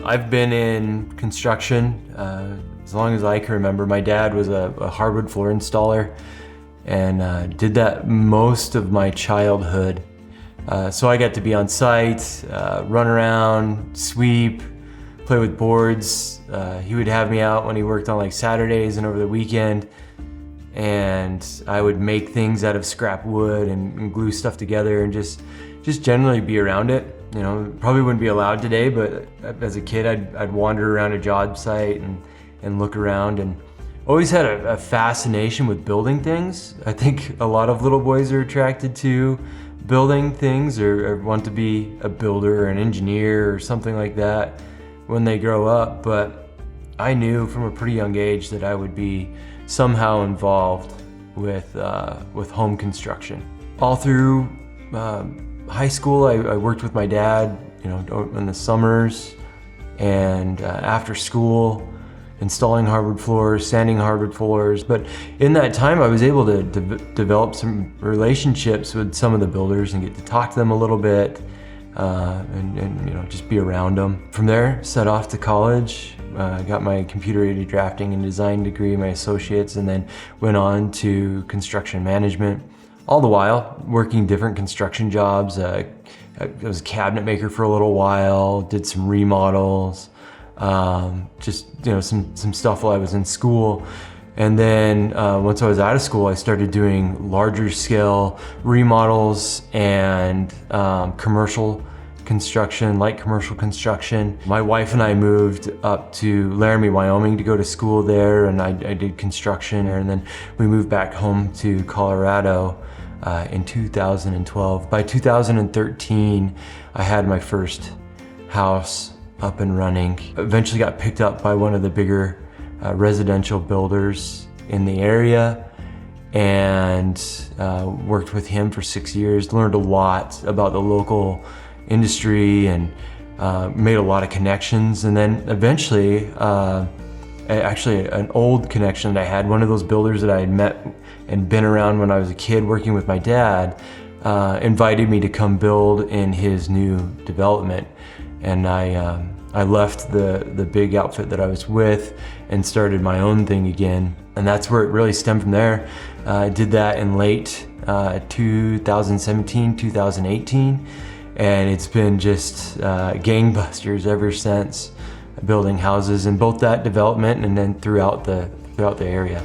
I've been in construction as long as I can remember. My dad was a hardwood floor installer and did that most of my childhood. So I got to be on site, run around, sweep, play with boards. He would have me out when he worked on like Saturdays and over the weekend, and I would make things out of scrap wood and glue stuff together and just generally be around it. You know, probably wouldn't be allowed today, but as a kid I'd wander around a job site and look around, and always had a fascination with building things. I think a lot of little boys are attracted to building things or want to be a builder or an engineer or something like that when they grow up, but I knew from a pretty young age that I would be somehow involved with home construction. All through high school, I worked with my dad, you know, in the summers and after school, installing hardwood floors, sanding hardwood floors. But in that time, I was able to develop some relationships with some of the builders and get to talk to them a little bit and you know, just be around them. From there, set off to college, got my computer-aided drafting and design degree, my associates, and then went on to construction management. All the while, working different construction jobs. I was a cabinet maker for a little while, did some remodels, just, you know, some stuff while I was in school. And then once I was out of school, I started doing larger scale remodels and commercial construction, light commercial construction. My wife and I moved up to Laramie, Wyoming to go to school there, and I did construction there, and then we moved back home to Colorado in 2012. By 2013, I had my first house up and running. Eventually got picked up by one of the bigger residential builders in the area and worked with him for 6 years. Learned a lot about the local industry and made a lot of connections. And then eventually, actually an old connection that I had, one of those builders that I had met and been around when I was a kid working with my dad, invited me to come build in his new development. And I left the big outfit that I was with and started my own thing again. And that's where it really stemmed from there. I did that in late 2017, 2018. And it's been just gangbusters ever since, building houses in both that development and then throughout the area.